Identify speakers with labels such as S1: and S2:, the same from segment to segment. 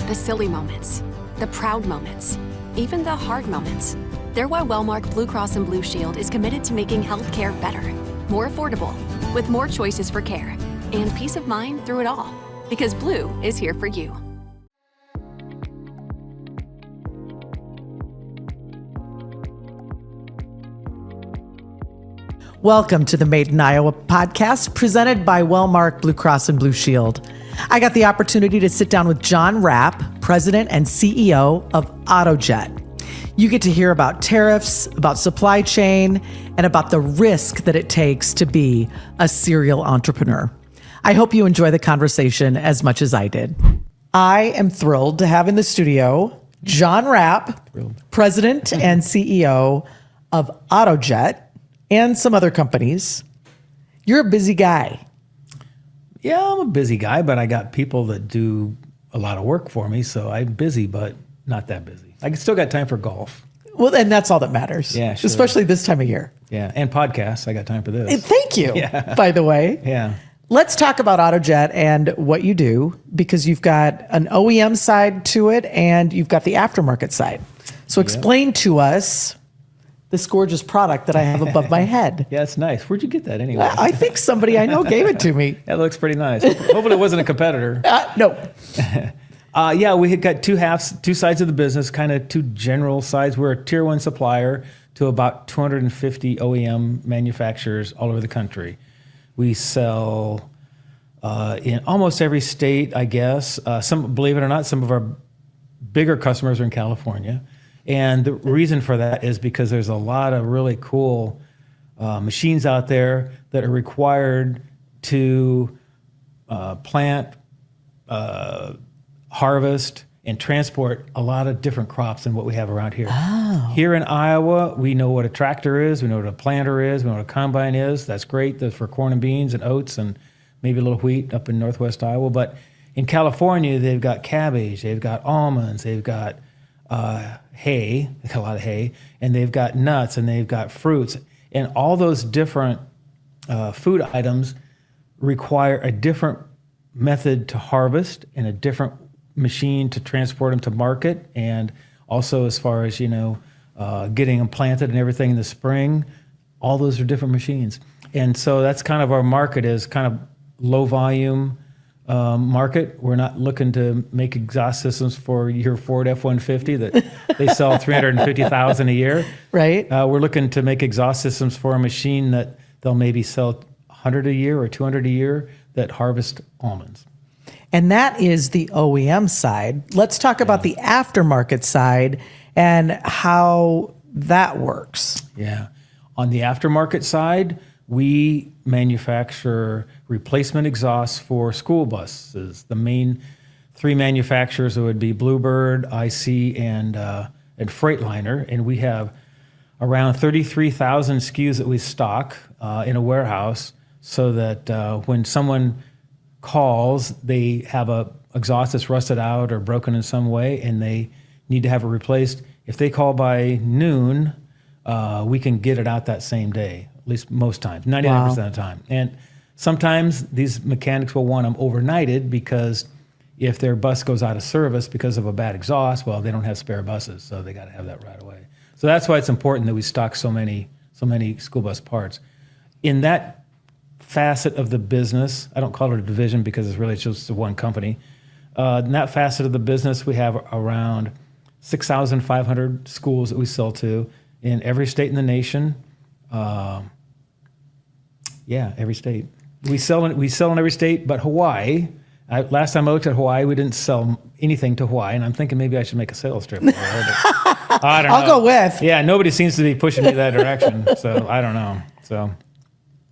S1: The silly moments, the proud moments, even the hard moments. They're why Wellmark Blue Cross and Blue Shield is committed to making healthcare better, more affordable, with more choices for care, and peace of mind through it all. Because Blue is here for you.
S2: Welcome to the Made in Iowa podcast presented by Wellmark Blue Cross and Blue Shield. I got the opportunity to sit down with John Rapp, President and CEO of AutoJet. You get to hear about tariffs, about supply chain, and about the risk that it takes to be a serial entrepreneur. I hope you enjoy the conversation as much as I did. I am thrilled to have in the studio John Rapp, President and CEO of AutoJet and some other companies. You're a busy guy.
S3: Yeah, I'm a busy guy, but I got people that do a lot of work for me, so I'm busy, but not that busy. I still got time for golf.
S2: Well, and that's all that matters.
S3: Yeah, sure.
S2: Especially this time of year.
S3: Yeah, and podcasts. I got time for this.
S2: Thank you, by the way.
S3: Yeah.
S2: Let's talk about AutoJet and what you do, because you've got an OEM side to it and you've got the aftermarket side. So explain to us this gorgeous product that I have above my head.
S3: Yeah, it's nice. Where'd you get that anyway?
S2: I think somebody I know gave it to me.
S3: That looks pretty nice. Hopefully it wasn't a competitor.
S2: No.
S3: Yeah, we had got two sides of the business, kind of two general sides. We're a tier one supplier to about 250 OEM manufacturers all over the country. We sell in almost every state, I guess. Believe it or not, some of our bigger customers are in California. And the reason for that is because there's a lot of really cool machines out there that are required to plant, harvest, and transport a lot of different crops than what we have around here.
S2: Oh.
S3: Here in Iowa, we know what a tractor is, we know what a planter is, we know what a combine is. That's great. That's for corn and beans and oats and maybe a little wheat up in northwest Iowa. But in California, they've got cabbage, they've got almonds, they've got hay, they've got a lot of hay, and they've got nuts, and they've got fruits. And all those different food items require a different method to harvest and a different machine to transport them to market. And also as far as, getting them planted and everything in the spring, all those are different machines. And so that's kind of our market, is kind of low volume market. We're not looking to make exhaust systems for your Ford F-150 that they sell 350,000 a year.
S2: Right.
S3: We're looking to make exhaust systems for a machine that they'll maybe sell 100 a year or 200 a year that harvest almonds.
S2: And that is the OEM side. Let's talk about the aftermarket side and how that works.
S3: Yeah. On the aftermarket side, we manufacture replacement exhausts for school buses. The main three manufacturers would be Bluebird, IC, and Freightliner. And we have around 33,000 SKUs that we stock in a warehouse, so that when someone calls, they have a exhaust that's rusted out or broken in some way, and they need to have it replaced. If they call by noon, we can get it out that same day, at least most times, 99% of the time. And sometimes these mechanics will want them overnighted, because if their bus goes out of service because of a bad exhaust, well, they don't have spare buses, so they got to have that right away. So that's why it's important that we stock so many school bus parts. In that facet of the business, I don't call it a division because it's really just one company. In that facet of the business, we have around 6,500 schools that we sell to in every state in the nation. Every state. We sell in every state, but Hawaii. Last time I looked at Hawaii, we didn't sell anything to Hawaii, and I'm thinking maybe I should make a sales trip. I don't know.
S2: I'll go with.
S3: Yeah, nobody seems to be pushing me that direction, so I don't know. So.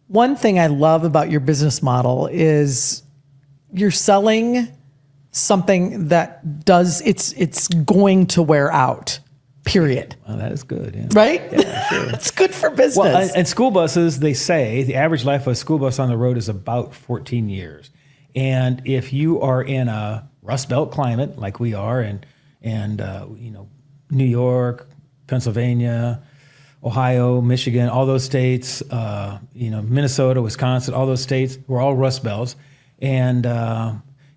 S2: One thing I love about your business model is you're selling something that it's going to wear out, period.
S3: Well, that is good. Yeah.
S2: Right?
S3: Yeah, sure.
S2: It's good for business.
S3: Well, and school buses, they say the average life of a school bus on the road is about 14 years. And if you are in a Rust Belt climate like we are, and New York, Pennsylvania, Ohio, Michigan, all those states, Minnesota, Wisconsin, all those states, we're all Rust Belts. And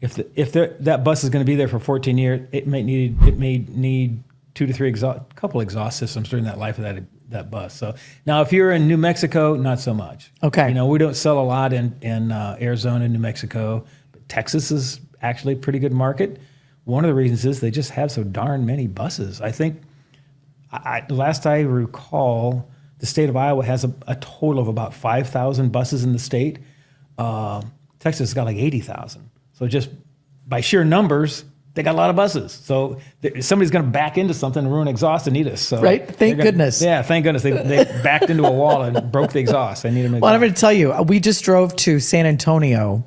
S3: that bus is going to be there for 14 years, it may need 2 to 3 couple exhaust systems during that life of that bus. So now, if you're in New Mexico, not so much.
S2: Okay.
S3: We don't sell a lot in Arizona and New Mexico, but Texas is actually a pretty good market. One of the reasons is they just have so darn many buses. I think, last I recall, the state of Iowa has a total of about 5,000 buses in the state. Texas has got like 80,000. So just by sheer numbers, they got a lot of buses. So somebody's going to back into something and ruin exhaust and need us. So
S2: right? Thank goodness.
S3: Yeah, thank goodness. They backed into a wall and broke the exhaust. They need them.
S2: Well, I'm going to tell you, we just drove to San Antonio,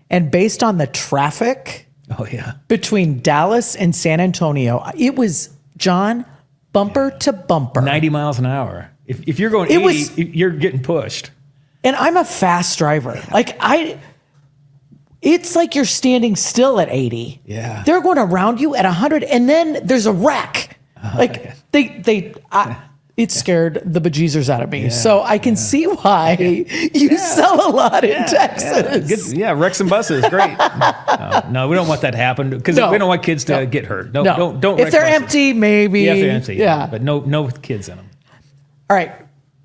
S2: and based on the traffic between Dallas and San Antonio, it was, John, bumper to bumper.
S3: 90 miles an hour. If you're going 80, you're getting pushed.
S2: And I'm a fast driver. It's like you're standing still at 80.
S3: Yeah.
S2: They're going around you at 100, and then there's a wreck. It scared the bejesus out of me.
S3: Yeah,
S2: so I can see why you sell a lot in Texas.
S3: Wrecks and buses, great. No, we don't want that to happen because we don't want kids to get hurt. Don't
S2: if they're empty, maybe.
S3: Yeah, if they're empty. Yeah. But no kids in them.
S2: All right.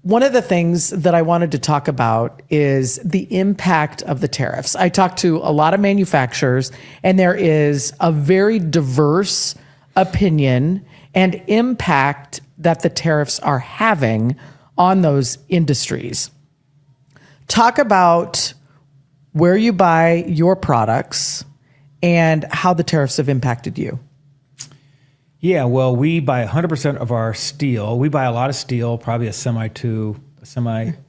S2: One of the things that I wanted to talk about is the impact of the tariffs. I talked to a lot of manufacturers, and there is a very diverse opinion and impact that the tariffs are having on those industries. Talk about where you buy your products and how the tariffs have impacted you.
S3: Yeah, well, we buy 100% of our steel. We buy a lot of steel, probably a semi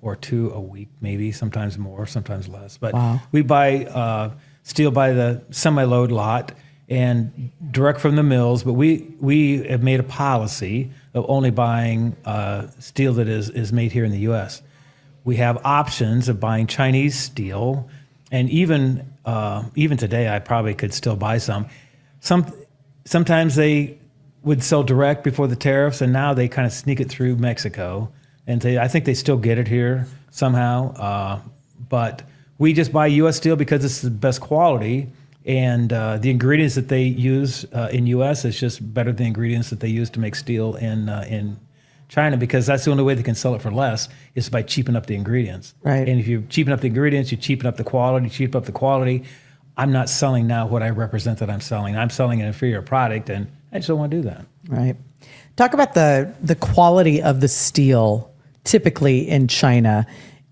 S3: or two a week, maybe, sometimes more, sometimes less. But we buy steel by the semi-load lot and direct from the mills. But we have made a policy of only buying steel that is made here in the U.S. We have options of buying Chinese steel, and even today, I probably could still buy some. Sometimes they would sell direct before the tariffs, and now they kind of sneak it through Mexico. And I think they still get it here somehow. But we just buy U.S. steel because it's the best quality, and the ingredients that they use in U.S. is just better than the ingredients that they use to make steel in China, because that's the only way they can sell it for less is by cheaping up the ingredients.
S2: Right.
S3: And if you cheapen up the ingredients, you cheapen up the quality. I'm not selling now what I represent that I'm selling. I'm selling an inferior product, and I just don't want to do that.
S2: Right. Talk about the quality of the steel typically in China.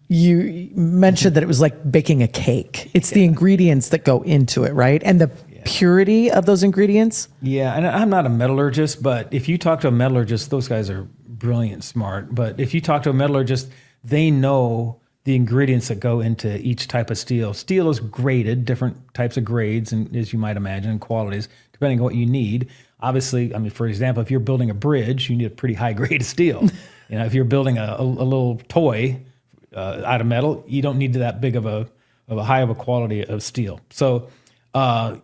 S2: You mentioned that it was like baking a cake. It's the ingredients that go into it, right? And the purity of those ingredients?
S3: Yeah, and I'm not a metallurgist, but if you talk to a metallurgist, those guys are brilliant, smart. But if you talk to a metallurgist, they know the ingredients that go into each type of steel. Steel is graded, different types of grades, and as you might imagine, and qualities, depending on what you need. Obviously, I mean, for example, if you're building a bridge, you need a pretty high grade of steel. If you're building a little toy out of metal, you don't need that big of a high of a quality of steel. So, the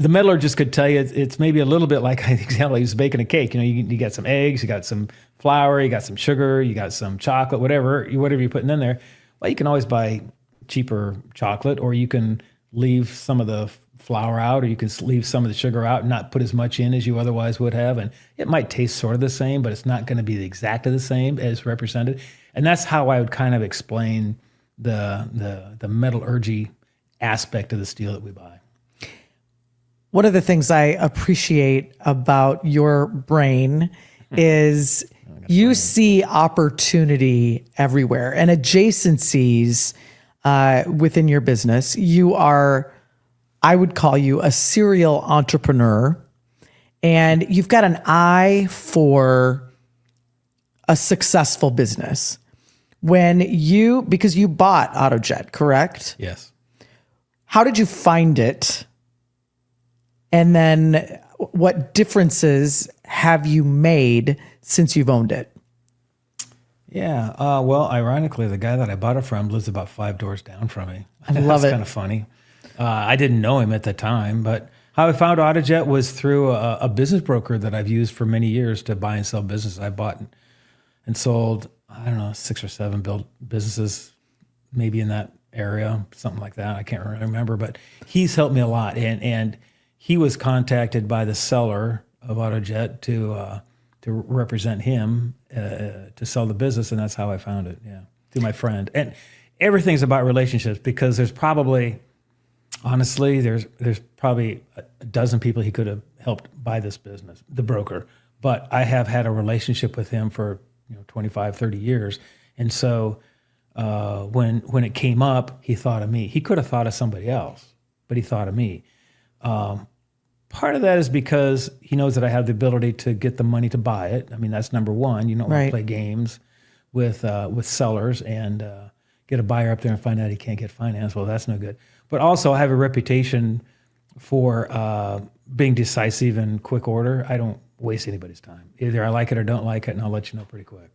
S3: metallurgist could tell you it's maybe a little bit like the example he was baking a cake. You got some eggs, you got some flour, you got some sugar, you got some chocolate, whatever you're putting in there. Well, you can always buy cheaper chocolate, or you can leave some of the flour out, or you can leave some of the sugar out and not put as much in as you otherwise would have. And it might taste sort of the same, but it's not going to be exactly the same as represented. And that's how I would kind of explain the metallurgy aspect of the steel that we buy.
S2: One of the things I appreciate about your brain is you see opportunity everywhere and adjacencies within your business. You are, I would call you a serial entrepreneur, and you've got an eye for a successful business. Because you bought AutoJet, correct?
S3: Yes.
S2: How did you find it? And then what differences have you made since you've owned it?
S3: Yeah. Well, ironically, the guy that I bought it from lives about 5 doors down from me.
S2: I love it.
S3: That's kind of funny. I didn't know him at the time, but how I found AutoJet was through a business broker that I've used for many years to buy and sell businesses. I bought and sold, 6 or 7 built businesses, maybe in that area, something like that. I can't really remember, but he's helped me a lot. And he was contacted by the seller of AutoJet to represent him to sell the business, and that's how I found it. Yeah, through my friend. And everything's about relationships, because there's probably, honestly, there's probably a dozen people he could have helped buy this business, the broker. But I have had a relationship with him for 25, 30 years, and so when it came up, he thought of me. He could have thought of somebody else, but he thought of me. Part of that is because he knows that I have the ability to get the money to buy it. I mean, that's number one. You don't want to play games with sellers and get a buyer up there and find out he can't get finance. Well, that's no good. But also, I have a reputation for being decisive and quick order. I don't waste anybody's time. Either I like it or don't like it, and I'll let you know pretty quick.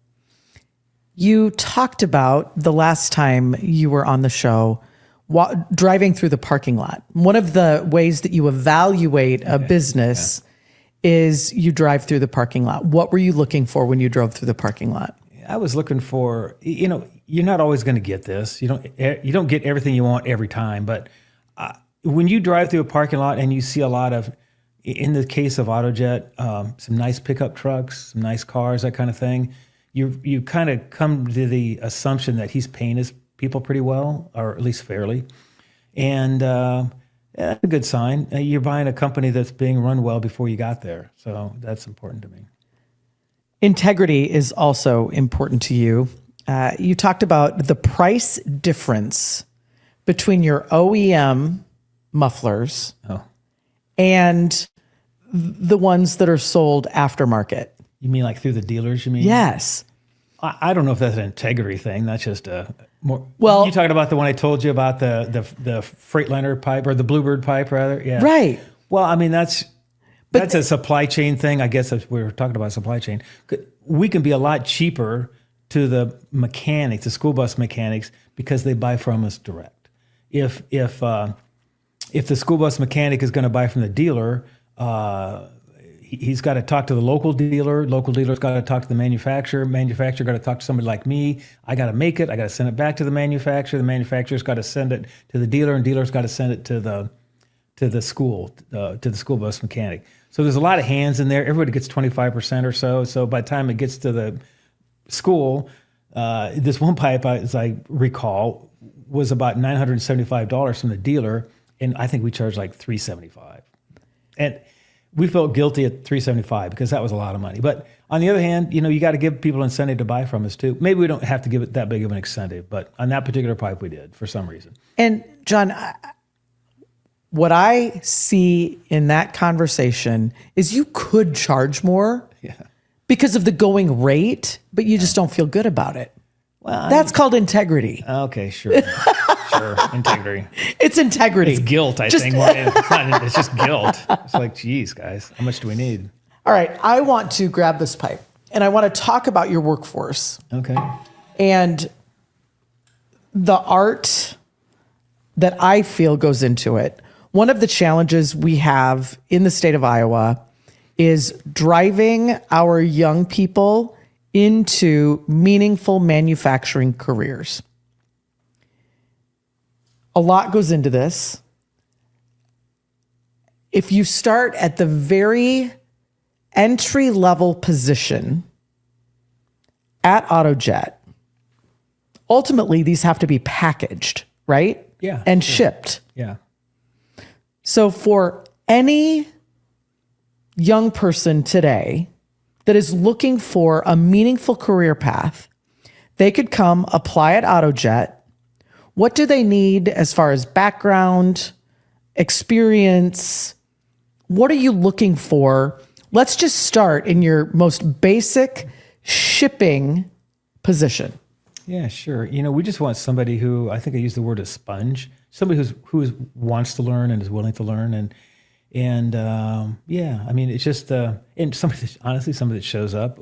S2: You talked about the last time you were on the show, driving through the parking lot. One of the ways that you evaluate a business is you drive through the parking lot. What were you looking for when you drove through the parking lot?
S3: I was looking for, you're not always going to get this. You don't get everything you want every time. But when you drive through a parking lot and you see a lot of, in the case of AutoJet, some nice pickup trucks, some nice cars, that kind of thing, you kind of come to the assumption that he's paying his people pretty well, or at least fairly. And that's a good sign. You're buying a company that's being run well before you got there. So that's important to me.
S2: Integrity is also important to you. You talked about the price difference between your OEM mufflers and the ones that are sold aftermarket.
S3: You mean like through the dealers, you mean?
S2: Yes.
S3: I don't know if that's an integrity thing. That's just more.
S2: Well,
S3: you talking about the one I told you about, the Freightliner pipe, or the Bluebird pipe rather? Yeah.
S2: Right.
S3: Well, I mean, that's a supply chain thing. I guess if we were talking about supply chain, we can be a lot cheaper to the mechanics, the school bus mechanics, because they buy from us direct. If the school bus mechanic is going to buy from the dealer, he's got to talk to the local dealer. Local dealer's got to talk to the manufacturer. Manufacturer got to talk to somebody like me. I got to make it. I got to send it back to the manufacturer. The manufacturer's got to send it to the dealer, and dealer's got to send it to the school bus mechanic. So there's a lot of hands in there. Everybody gets 25% or so. So by the time it gets to the school, this one pipe, as I recall, was about $975 from the dealer, and I think we charged like $375. And we felt guilty at $375 because that was a lot of money. But on the other hand, you got to give people incentive to buy from us too. Maybe we don't have to give it that big of an incentive, but on that particular pipe we did for some reason.
S2: And John, what I see in that conversation is you could charge more because of the going rate, but you just don't feel good about it. Well, that's called integrity.
S3: Okay, sure. Sure, integrity.
S2: It's integrity.
S3: It's guilt, I think. It's just guilt. It's like, geez, guys, how much do we need?
S2: All right, I want to grab this pipe, and I want to talk about your workforce.
S3: Okay.
S2: And the art that I feel goes into it. One of the challenges we have in the state of Iowa is driving our young people into meaningful manufacturing careers. A lot goes into this. If you start at the very entry-level position at AutoJet, ultimately these have to be packaged, right?
S3: Yeah.
S2: And shipped.
S3: Yeah.
S2: So for any young person today that is looking for a meaningful career path, they could come apply at AutoJet. What do they need as far as background, experience? What are you looking for? Let's just start in your most basic shipping position.
S3: Yeah, sure. We just want somebody who, I think I used the word a sponge, somebody who wants to learn and is willing to learn. And I mean, it's just, and somebody that shows up.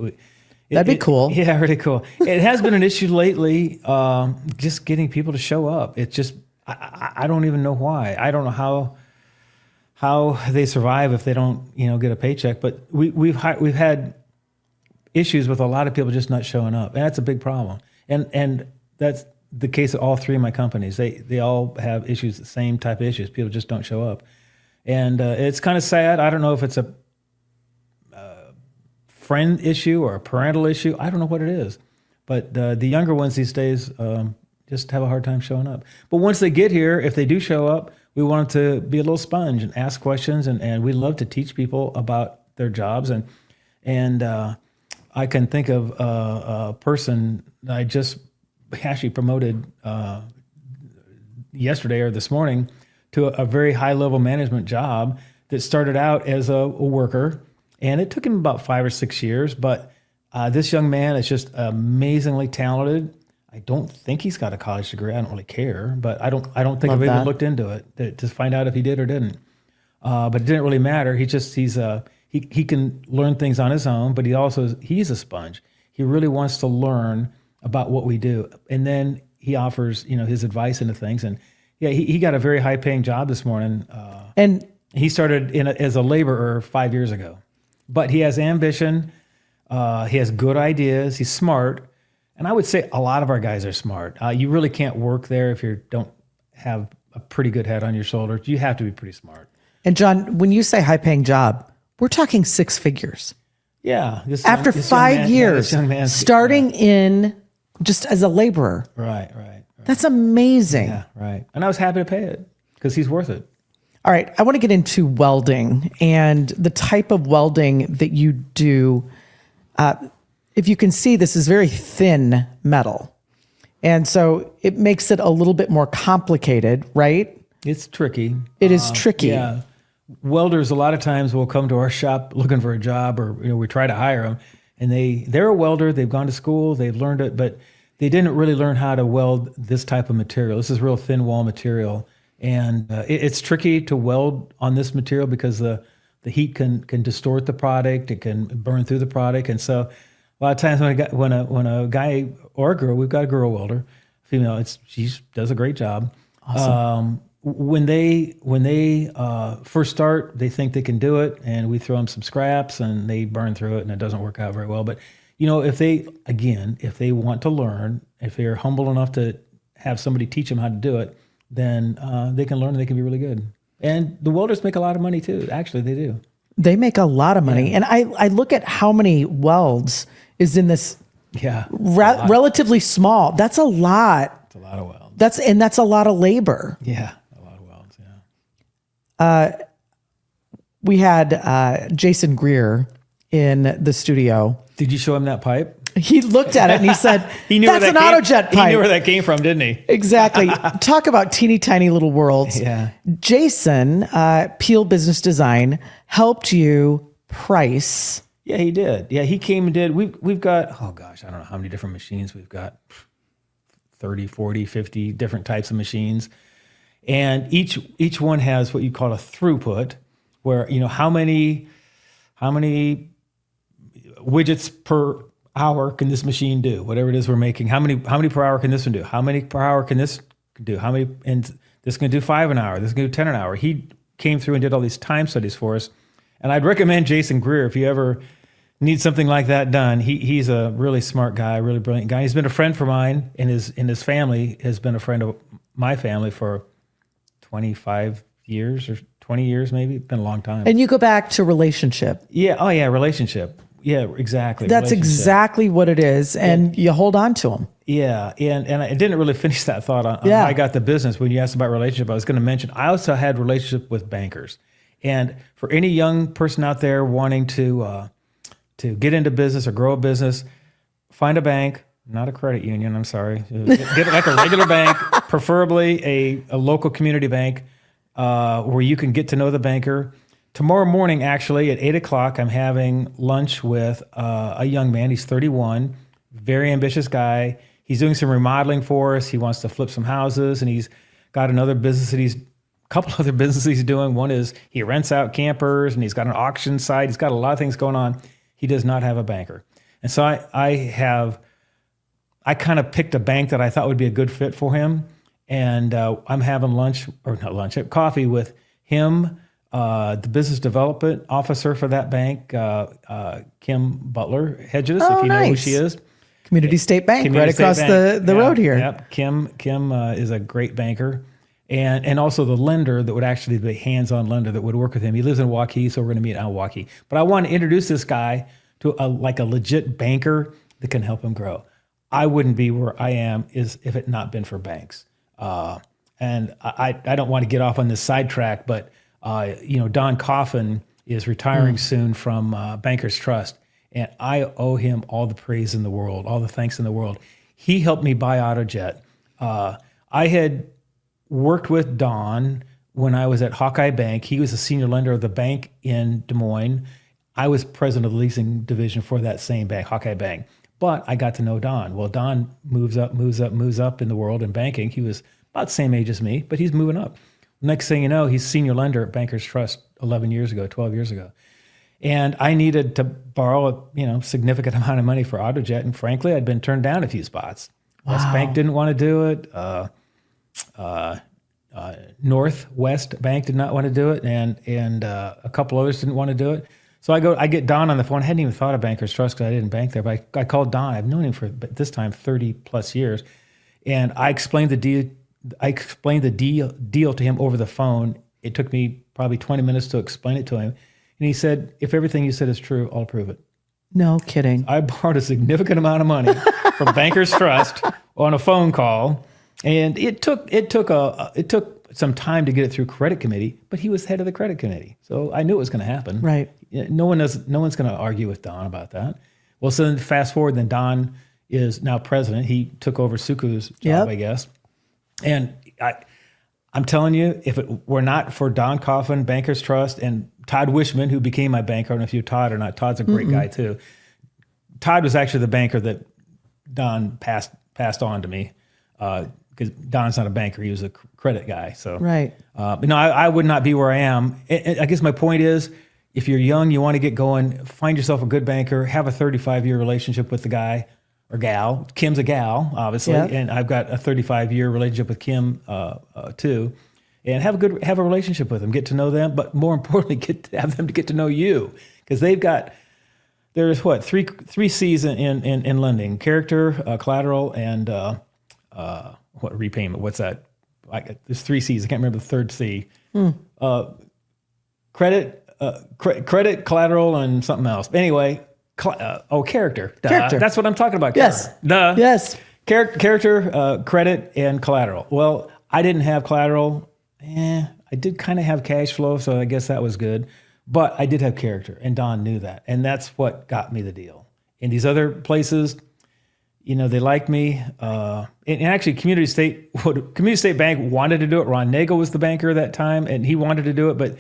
S2: That'd be cool.
S3: Yeah, really cool. It has been an issue lately, just getting people to show up. It's just, I don't even know why. I don't know how they survive if they don't, get a paycheck. But we've had issues with a lot of people just not showing up, and that's a big problem. And that's the case of all three of my companies. They all have issues, the same type of issues. People just don't show up. And it's kind of sad. I don't know if it's a friend issue or a parental issue. I don't know what it is. But the younger ones these days just have a hard time showing up. But once they get here, if they do show up, we want them to be a little sponge and ask questions. And we love to teach people about their jobs. And I can think of a person that I just actually promoted yesterday or this morning to a very high-level management job that started out as a worker. And it took him about 5 or 6 years. But this young man is just amazingly talented. I don't think he's got a college degree. I don't really care. But I don't think I've even looked into it to find out if he did or didn't. But it didn't really matter. He can learn things on his own, but he's a sponge. He really wants to learn about what we do. And then he offers, his advice into things. And yeah, he got a very high paying job this morning. And he started as a laborer 5 years ago, but he has ambition. He has good ideas. He's smart. And I would say a lot of our guys are smart. You really can't work there if you don't have a pretty good head on your shoulders. You have to be pretty smart.
S2: And John, when you say high paying job, we're talking 6 figures.
S3: Yeah.
S2: After 5 years, starting in just as a laborer.
S3: Right.
S2: That's amazing.
S3: Yeah, right. And I was happy to pay it because he's worth it.
S2: All right. I want to get into welding and the type of welding that you do. If you can see, this is very thin metal. And so it makes it a little bit more complicated, right?
S3: It's tricky.
S2: It is tricky.
S3: Yeah. Welders a lot of times will come to our shop looking for a job, or we try to hire them, and they're a welder. They've gone to school, they've learned it, but they didn't really learn how to weld this type of material. This is real thin wall material, and it's tricky to weld on this material because the heat can distort the product. It can burn through the product, and so a lot of times when a guy or a girl, we've got a girl welder, female, she does a great job. Awesome. When they first start, they think they can do it, and we throw them some scraps, and they burn through it, and it doesn't work out very well. But if they want to learn, if they're humble enough to have somebody teach them how to do it, then they can learn, and they can be really good. And the welders make a lot of money too. Actually, they do. They make a lot of money, and I look at how many welds is in this. Yeah, relatively small. That's a lot. It's a lot of welds. That's a lot of labor. Yeah. We had Jason Greer in the studio. Did you show him that pipe? He looked at it and he said, that's an AutoJet pipe. He knew where that came from, didn't he? Exactly. Talk about teeny tiny little worlds. Yeah. Jason, Peel Business Design, helped you price. Yeah, he did. Yeah, he came and did. We've got, oh gosh, I don't know how many different machines. We've got 30, 40, 50 different types of machines. And each one has what you call a throughput, where how many widgets per hour can this machine do? Whatever it is we're making, how many per hour can this one do? How many per hour can this do? How many? And this is going to do 5 an hour. This is going to do 10 an hour. He came through and did all these time studies for us. And I'd recommend Jason Greer if you ever need something like that done. He's a really smart guy, really brilliant guy. He's been a friend for mine, and his family has been a friend of my family for 25 years or 20 years, maybe. It's been a long time. And you go back to relationship. Yeah. Oh, yeah. Relationship. Yeah, exactly. That's exactly what it is. And you hold on to them. Yeah. And I didn't really finish that thought on how I got the business. When you asked about relationship, I was going to mention, I also had relationship with bankers. And for any young person out there wanting to get into business or grow a business, find a bank. Not a credit union, I'm sorry. Get like a regular bank, preferably a local community bank where you can get to know the banker. Tomorrow morning, actually, at 8 o'clock, I'm having lunch with a young man. He's 31, very ambitious guy. He's doing some remodeling for us. He wants to flip some houses, and he's got couple other businesses he's doing. One is he rents out campers, and he's got an auction site. He's got a lot of things going on. He does not have a banker. And so I kind of picked a bank that I thought would be a good fit for him. And I'm having coffee with him, the business development officer for that bank, Kim Butler Hedges, if you know who she is.
S2: Community State Bank,
S3: Community
S2: right
S3: State
S2: across
S3: Bank.
S2: the road here.
S3: Yep. Kim is a great banker. And also the lender that would actually be a hands-on lender that would work with him. He lives in Waukee, so we're going to meet out in Waukee. But I want to introduce this guy to a legit banker that can help him grow. I wouldn't be where I am if it had not been for banks. And I don't want to get off on this sidetrack, but Don Coffin is retiring soon from Bankers Trust, and I owe him all the praise in the world, all the thanks in the world. He helped me buy AutoJet. I had worked with Don when I was at Hawkeye Bank. He was a senior lender of the bank in Des Moines. I was president of the leasing division for that same bank, Hawkeye Bank. But I got to know Don. Well, Don moves up in the world in banking. He was about the same age as me, but he's moving up. Next thing you know, he's senior lender at Bankers Trust 12 years ago. And I needed to borrow a significant amount of money for AutoJet. And frankly, I'd been turned down a few spots. West Bank didn't want to do it. Northwest Bank did not want to do it, and a couple others didn't want to do it. So I get Don on the phone. I hadn't even thought of Bankers Trust because I didn't bank there, but I called Don. I've known him for this time 30 plus years, and I explained the deal to him over the phone. It took me probably 20 minutes to explain it to him, and he said, "If everything you said is true, I'll approve it."
S2: No kidding.
S3: I borrowed a significant amount of money from Bankers Trust on a phone call. And it took some time to get it through credit committee, but he was head of the credit committee, so I knew it was going to happen.
S2: Right.
S3: No one's going to argue with Don about that. Well, so then fast forward, then Don is now president. He took over Suku's job, I guess. And I'm telling you, if it were not for Don Coffin, Bankers Trust, and Todd Wishman, who became my banker, I don't know if you Todd or not. Todd's a great guy too. Todd was actually the banker that Don passed on to me. Because Don's not a banker, he was a credit guy. So,
S2: right.
S3: I would not be where I am. I guess my point is, if you're young, you want to get going, find yourself a good banker, have a 35-year relationship with the guy or gal. Kim's a gal, obviously, and I've got a 35-year relationship with Kim too. And have a relationship with them, get to know them, but more importantly, have them to get to know you, because there's three C's in lending: character, collateral, and repayment? What's that? There's three C's. I can't remember the third C. Credit, collateral, and something else. Anyway, character.
S2: Character.
S3: That's what I'm talking about.
S2: Yes. Yes.
S3: Character, credit, and collateral. Well, I didn't have collateral. I did kind of have cash flow, so I guess that was good. But I did have character, and Don knew that. And that's what got me the deal. In these other places, they liked me. And actually, Community State Bank wanted to do it. Ron Nagel was the banker at that time, and he wanted to do it, but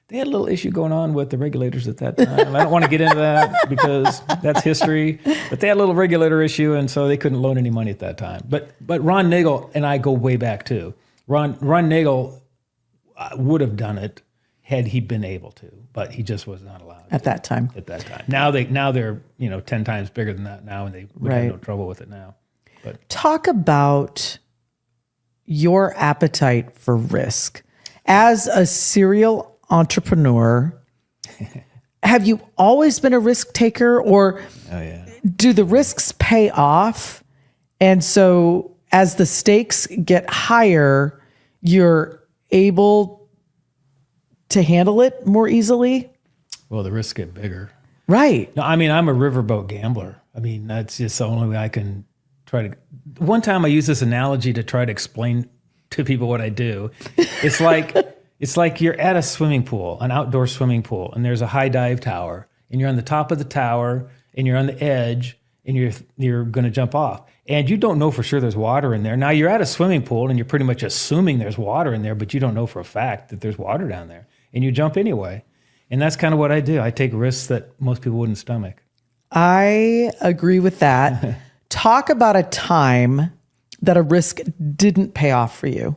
S3: they had a little issue going on with the regulators at that time. I don't want to get into that because that's history, but they had a little regulator issue, and so they couldn't loan any money at that time. But Ron Nagel and I go way back too. Ron Nagel would have done it had he been able to, but he just was not allowed
S2: at that time.
S3: Now they're 10 times bigger than that now, and they would have no trouble with it now. But
S2: talk about your appetite for risk as a serial entrepreneur. Have you always been a risk taker, or do the risks pay off? And so as the stakes get higher, you're able to handle it more easily?
S3: Well, the risks get bigger.
S2: Right.
S3: No, I'm a riverboat gambler. That's just the only way I can try to. One time I used this analogy to try to explain to people what I do. It's like you're at a swimming pool, an outdoor swimming pool, and there's a high dive tower, and you're on the top of the tower, and you're on the edge, and you're going to jump off. And you don't know for sure there's water in there. Now you're at a swimming pool, and you're pretty much assuming there's water in there, but you don't know for a fact that there's water down there. And you jump anyway. And that's kind of what I do. I take risks that most people wouldn't stomach. I
S2: agree with that. Talk about a time that a risk didn't pay off for you.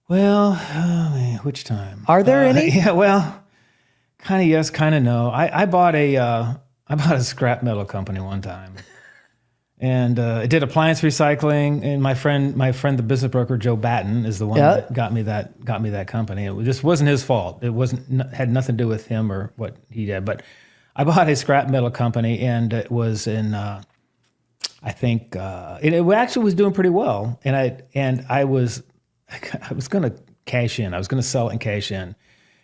S3: Well, which time?
S2: Are there any?
S3: Yeah, well, kind of yes, kind of no. I bought a scrap metal company one time. And I did appliance recycling, and my friend, the business broker Joe Batten, is the one that got me that company. It just wasn't his fault. It had nothing to do with him or what he did. But I bought a scrap metal company, and it was in I think it actually was doing pretty well, and I was going to cash in. I was going to sell it and cash in,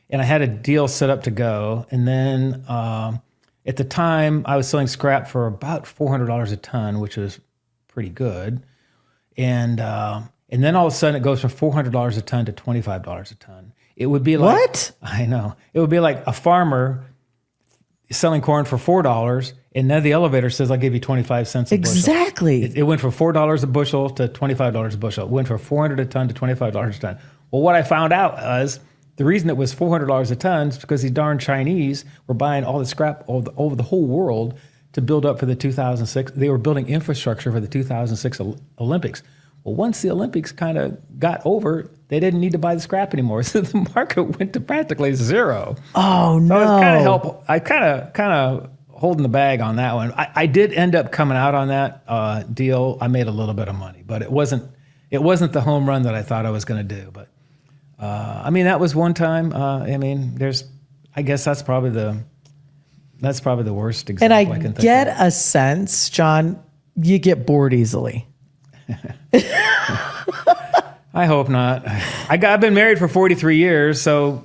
S3: and I had a deal set up to go. And then at the time, I was selling scrap for about $400 a ton, which was pretty good. And then all of a sudden, it goes from $400 a ton to $25 a ton. It would be like
S2: What?
S3: I know. It would be like a farmer selling corn for $4, and then the elevator says, "I'll give you 25 cents a bushel."
S2: Exactly.
S3: It went from $4 a bushel to $25 a bushel. It went from $400 a ton to $25 a ton. Well, what I found out was the reason it was $400 a ton is because these darn Chinese were buying all the scrap over the whole world to build up for the 2006. They were building infrastructure for the 2006 Olympics. Well, once the Olympics kind of got over, they didn't need to buy the scrap anymore, so the market went to practically zero.
S2: Oh, no.
S3: So I kind of holding the bag on that one. I did end up coming out on that deal. I made a little bit of money, but it wasn't the home run that I thought I was going to do. But I mean, that was one time. I guess that's probably the worst example
S2: And
S3: I can think
S2: get
S3: of.
S2: a sense, John, you get bored easily.
S3: I hope not. I've been married for 43 years, so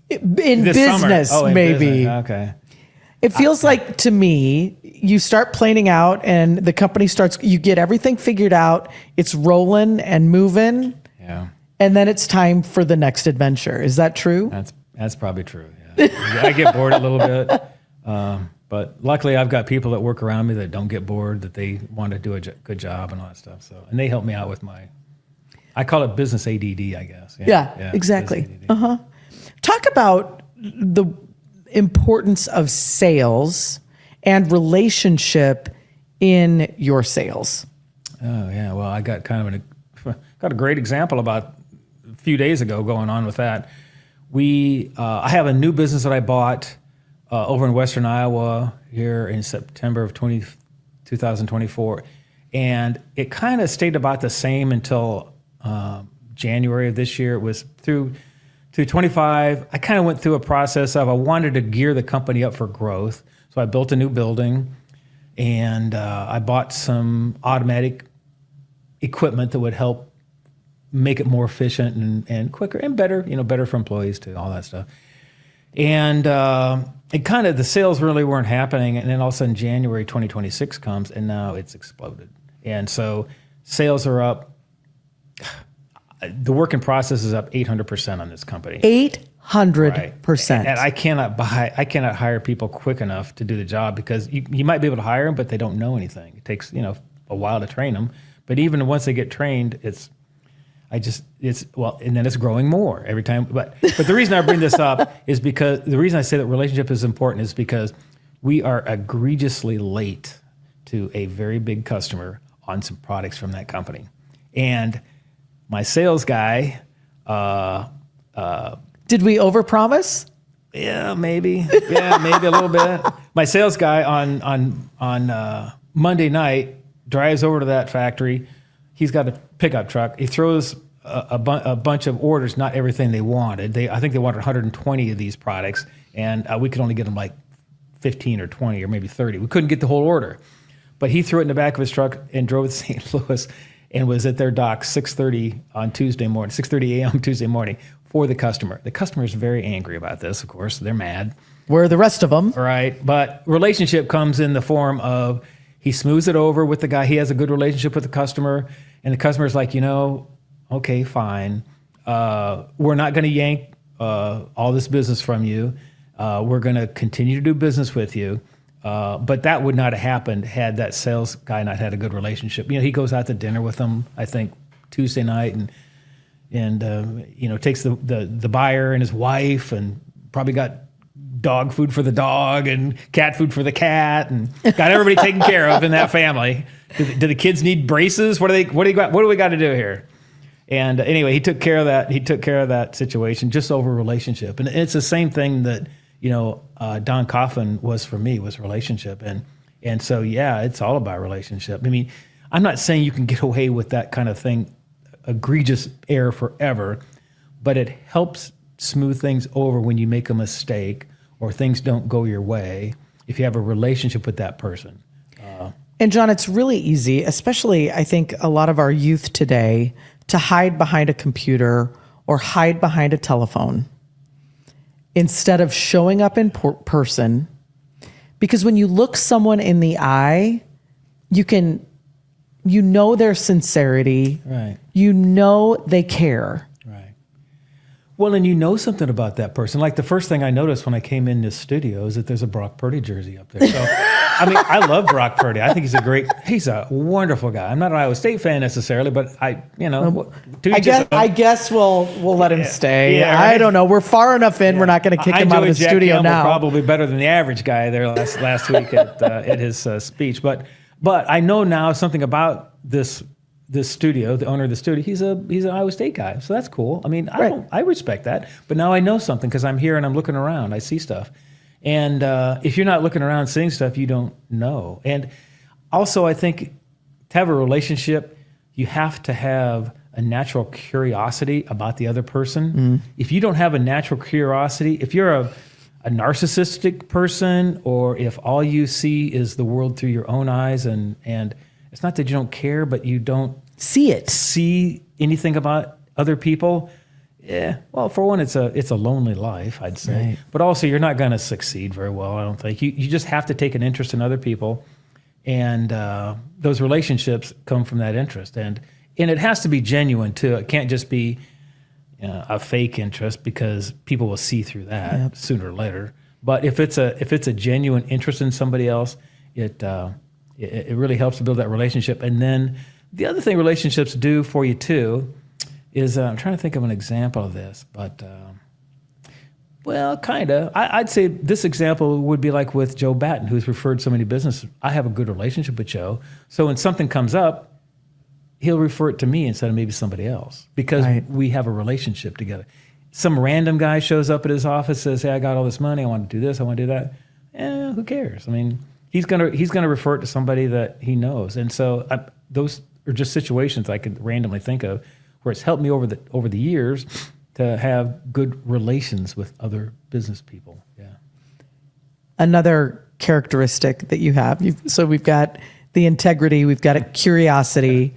S2: In
S3: this
S2: business,
S3: summer. Oh, in
S2: maybe.
S3: business. Okay.
S2: It feels like to me, you start planning out and the company starts, you get everything figured out. It's rolling and moving.
S3: Yeah.
S2: And then it's time for the next adventure. Is that true?
S3: That's probably true. Yeah. I get bored a little bit. But luckily I've got people that work around me that don't get bored, that they want to do a good job and all that stuff. So, and they help me out with I call it business ADD, I guess.
S2: Yeah, exactly.
S3: ADD.
S2: Talk about the importance of sales and relationship in your sales.
S3: Oh yeah. Well, I got got a great example about a few days ago going on with that. I have a new business that I bought over in Western Iowa here in September of 2024. And it kind of stayed about the same until January of this year. It was through 25. I kind of went through a process of I wanted to gear the company up for growth. So I built a new building and I bought some automatic equipment that would help make it more efficient and quicker and better, better for employees too, all that stuff. And it kind of, the sales really weren't happening. And then all of a sudden January 2026 comes and now it's exploded. And so sales are up. The work in process is up 800% on this company.
S2: 800%.
S3: And I cannot hire people quick enough to do the job because you might be able to hire them, but they don't know anything. It takes, a while to train them. But even once they get trained, and then it's growing more every time. But the reason I bring this up is because the reason I say that relationship is important is because we are egregiously late to a very big customer on some products from that company. And my sales guy,
S2: did we overpromise?
S3: yeah, maybe a little bit. My sales guy on Monday night drives over to that factory. He's got a pickup truck. He throws a bunch of orders, not everything they wanted. I think they wanted 120 of these products, and we could only get them like 15 or 20 or maybe 30. We couldn't get the whole order. But he threw it in the back of his truck and drove to St. Louis and was at their dock 6:30 a.m. Tuesday morning for the customer. The customer is very angry about this, of course. They're mad.
S2: Where are the rest of them?
S3: Right. But relationship comes in the form of he smooths it over with the guy. He has a good relationship with the customer. And the customer's like, okay, fine. We're not going to yank all this business from you. We're going to continue to do business with you. But that would not have happened had that sales guy not had a good relationship. He goes out to dinner with them, I think, Tuesday night and takes the buyer and his wife and probably got dog food for the dog and cat food for the cat and got everybody taken care of in that family. Do the kids need braces? What do we got to do here? And anyway, he took care of that. He took care of that situation just over relationship. And it's the same thing that, Don Coffin was for me, was relationship. And so, yeah, it's all about relationship. I mean, I'm not saying you can get away with that kind of thing, egregious error forever, but it helps smooth things over when you make a mistake or things don't go your way if you have a relationship with that person.
S2: And John, it's really easy, especially I think a lot of our youth today, to hide behind a computer or hide behind a telephone instead of showing up in person. Because when you look someone in the eye, you know their sincerity.
S3: Right.
S2: You know they care.
S3: Right. Well, and you know something about that person. Like the first thing I noticed when I came in this studio is that there's a Brock Purdy jersey up there. So, I mean, I love Brock Purdy. I think he's a wonderful guy. I'm not an Iowa State fan necessarily, but I
S2: guess we'll let him stay.
S3: Yeah,
S2: I don't know. We're far enough in. We're not going to kick him out of the
S3: Jack
S2: studio
S3: Campbell
S2: now.
S3: Probably better than the average guy there last week at his speech. But I know now something about this studio, the owner of the studio. He's an Iowa State guy, so that's cool. I mean, I respect that. But now I know something because I'm here and I'm looking around. I see stuff. And if you're not looking around seeing stuff, you don't know. And also, I think to have a relationship, you have to have a natural curiosity about the other person. If you don't have a natural curiosity, if you're a narcissistic person, or if all you see is the world through your own eyes, and it's not that you don't care, but you don't see anything about other people. Yeah, well, for one, it's a lonely life, I'd say. Right. But also, you're not going to succeed very well, I don't think. You just have to take an interest in other people, and those relationships come from that interest. And it has to be genuine, too. It can't just be a fake interest, because people will see through that sooner or later. But if it's a genuine interest in somebody else, it really helps to build that relationship. And then the other thing relationships do for you, too, is I'm trying to think of an example of this, but well, kind of. I'd say this example would be like with Joe Batten, who's referred so many businesses. I have a good relationship with Joe, so when something comes up, he'll refer it to me instead of maybe somebody else, because we have a relationship together. Some random guy shows up at his office, says, "Hey, I got all this money. I want to do this. I want to do that." Who cares? I mean, he's gonna refer it to somebody that he knows, and so those are just situations I could randomly think of where it's helped me over the years to have good relations with other business people. Yeah.
S2: Another characteristic that you have, so we've got the integrity, we've got a curiosity,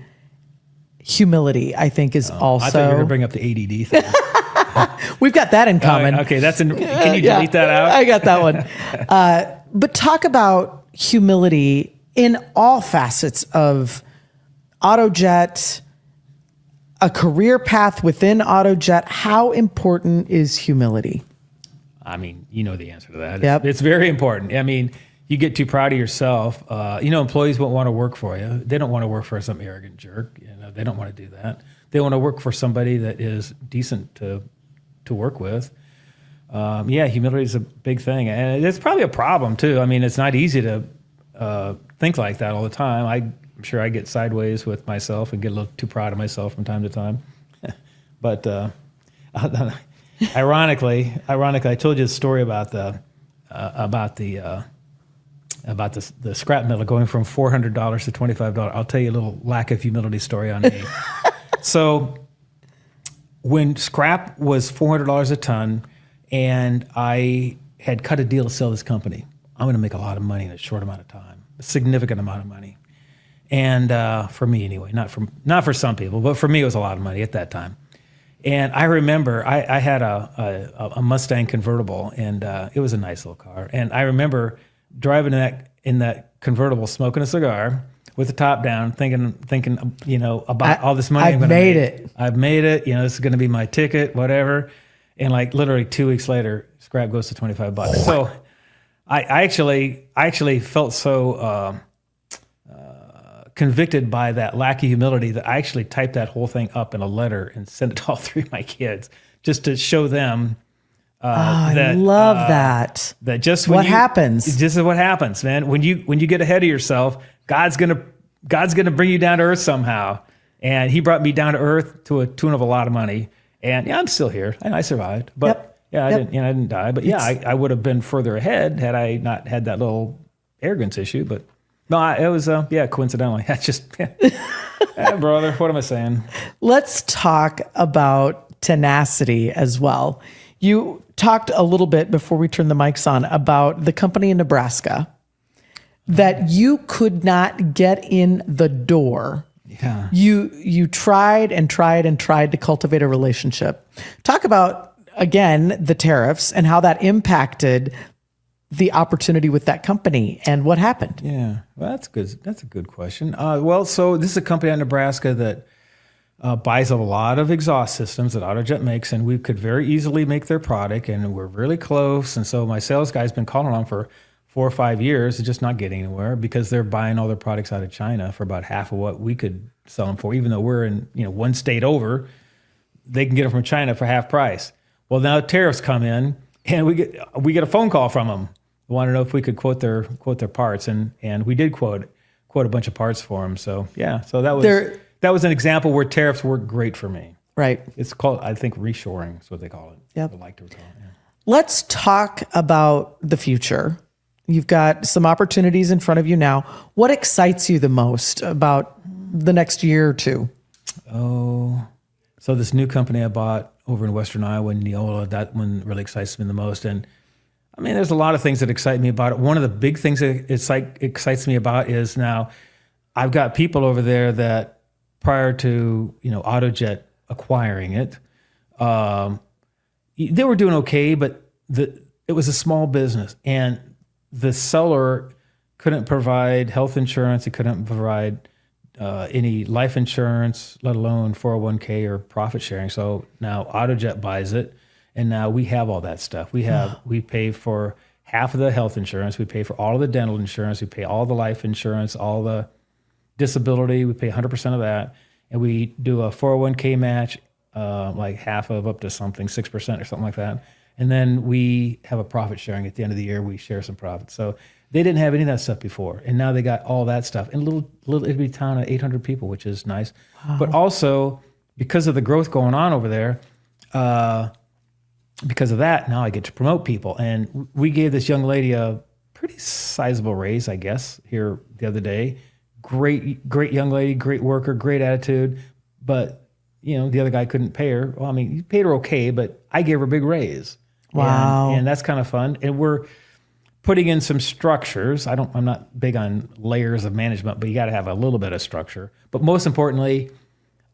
S2: humility, I think is also. I
S3: thought you were going to bring up the ADD thing.
S2: We've got that in common.
S3: Okay, can you delete that out?
S2: I got that one. But talk about humility in all facets of AutoJet, a career path within AutoJet. How important is humility?
S3: I mean, you know the answer to that.
S2: Yep.
S3: It's very important. I mean, you get too proud of yourself. Employees won't want to work for you. They don't want to work for some arrogant jerk. They don't want to do that. They want to work for somebody that is decent to work with. Humility is a big thing. And it's probably a problem, too. I mean, it's not easy to think like that all the time. I'm sure I get sideways with myself and get a little too proud of myself from time to time. But ironically, I told you the story about the scrap metal going from $400 to $25. I'll tell you a little lack of humility story on me. So when scrap was $400 a ton, and I had cut a deal to sell this company, I'm going to make a lot of money in a short amount of time, a significant amount of money. And for me anyway, not for some people, but for me it was a lot of money at that time. And I remember I had a Mustang convertible, and it was a nice little car. And I remember driving in that convertible, smoking a cigar with the top down, thinking about all this money I'm going to make. I've made it. This is going to be my ticket, whatever. And like literally 2 weeks later, scrap goes to $25. So I actually felt so convicted by that lack of humility that I actually typed that whole thing up in a letter and sent it to all three of my kids just to show them
S2: I love that.
S3: That just
S2: happens.
S3: This is what happens, man. When you get ahead of yourself, God's gonna bring you down to earth somehow. And He brought me down to earth to a tune of a lot of money. And I'm still here. And I survived. But I didn't die. But I would have been further ahead had I not had that little arrogance issue. But no, it was coincidentally. I just brother, what am I saying?
S2: Let's talk about tenacity as well. You talked a little bit before we turned the mics on about the company in Nebraska. that you could not get in the door.
S3: Yeah.
S2: You tried and tried and tried to cultivate a relationship. Talk about, again, the tariffs and how that impacted the opportunity with that company and what happened.
S3: Yeah, well, that's good. That's a good question. Well, so this is a company out in Nebraska that buys a lot of exhaust systems that AutoJet makes, and we could very easily make their product, and we're really close. And so my sales guy's been calling on for 4 or 5 years, and just not getting anywhere because they're buying all their products out of China for about half of what we could sell them for, even though we're in one state over. They can get them from China for half price. Well, now tariffs come in, and we get a phone call from them. They want to know if we could quote their parts, and we did quote a bunch of parts for them. So yeah, so that was an example where tariffs work great for me.
S2: Right.
S3: It's called, I think, reshoring is what they call it.
S2: Yep.
S3: I like to call it. Yeah.
S2: Let's talk about the future. You've got some opportunities in front of you now. What excites you the most about the next year or two?
S3: Oh, so this new company I bought over in Western Iowa, Neola, that one really excites me the most. And I mean, there's a lot of things that excite me about it. One of the big things that excites me about is now I've got people over there that prior to AutoJet acquiring it, they were doing okay, but it was a small business, and the seller couldn't provide health insurance. It couldn't provide any life insurance, let alone 401k or profit sharing. So now AutoJet buys it, and now we have all that stuff. We pay for half of the health insurance. We pay for all of the dental insurance. We pay all the life insurance, all the disability. We pay 100% of that, and we do a 401k match, like half of up to something, 6% or something like that. And then we have a profit sharing at the end of the year. We share some profits. So they didn't have any of that stuff before, and now they got all that stuff in a little itty bitty town of 800 people, which is nice. Wow. But also because of the growth going on over there, because of that, now I get to promote people. And we gave this young lady a pretty sizable raise, I guess, here the other day. Great young lady, great worker, great attitude, but the other guy couldn't pay her. Well, I mean, he paid her okay, but I gave her a big raise.
S2: Wow.
S3: And that's kind of fun. And we're putting in some structures. I'm not big on layers of management, but you got to have a little bit of structure. But most importantly,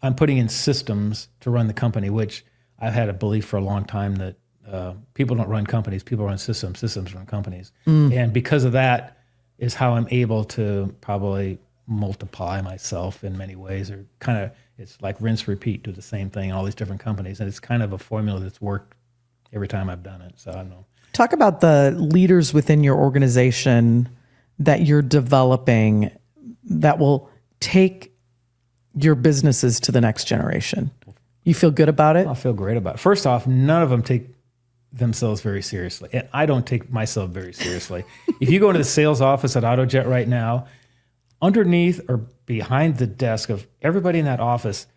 S3: I'm putting in systems to run the company, which I've had a belief for a long time that people don't run companies, people run systems, systems run companies. And because of that is how I'm able to probably multiply myself in many ways, or kind of, it's like rinse, repeat, do the same thing in all these different companies. And it's kind of a formula that's worked every time I've done it. So I don't know.
S2: Talk about the leaders within your organization that you're developing that will take your businesses to the next generation. You feel good about it?
S3: I feel great about it. First off, none of them take themselves very seriously. And I don't take myself very seriously. If you go into the sales office at AutoJet right now, underneath or behind the desk of everybody in that office,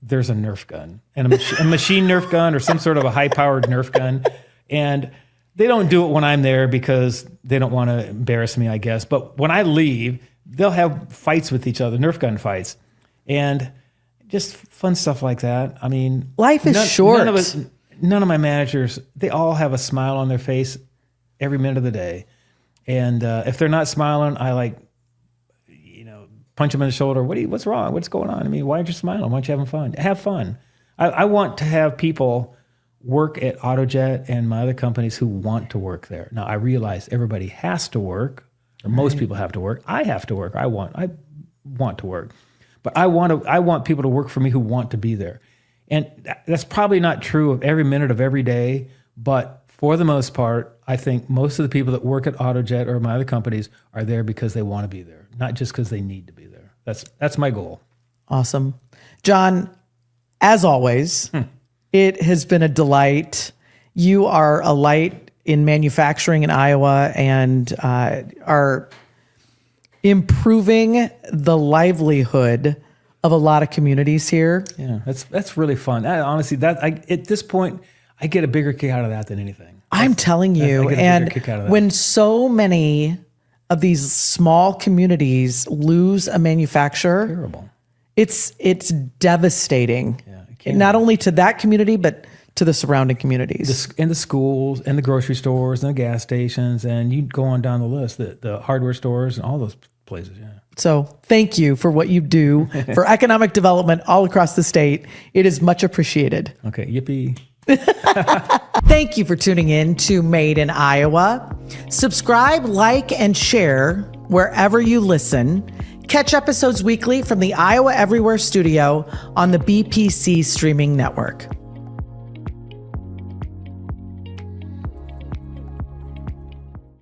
S3: there's a Nerf gun and a machine Nerf gun or some sort of a high-powered Nerf gun. And they don't do it when I'm there because they don't want to embarrass me, I guess. But when I leave, they'll have fights with each other, Nerf gun fights, and just fun stuff like that. I mean,
S2: life is short.
S3: None of my managers, they all have a smile on their face every minute of the day. And if they're not smiling, I punch them in the shoulder. What's wrong? What's going on? I mean, why aren't you smiling? Why aren't you having fun? Have fun. I want to have people work at AutoJet and my other companies who want to work there. Now, I realize everybody has to work, or most people have to work. I have to work. I want to work. But I want people to work for me who want to be there. And that's probably not true of every minute of every day, but for the most part, I think most of the people that work at AutoJet or my other companies are there because they want to be there, not just because they need to be there. That's my goal.
S2: Awesome. John, as always, it has been a delight. You are a light in manufacturing in Iowa and are improving the livelihood of a lot of communities here.
S3: Yeah, that's really fun. Honestly, at this point, I get a bigger kick out of that than anything.
S2: I'm telling you, and when so many of these small communities lose a manufacturer,
S3: terrible.
S2: It's devastating.
S3: Yeah,
S2: not only to that community, but to the surrounding communities.
S3: In the schools, and the grocery stores, and the gas stations, and you go on down the list, the hardware stores, and all those places. Yeah.
S2: So thank you for what you do for economic development all across the state. It is much appreciated.
S3: Okay, yippee.
S2: Thank you for tuning in to Made in Iowa. Subscribe, like, and share wherever you listen. Catch episodes weekly from the Iowa Everywhere studio on the BPC streaming network.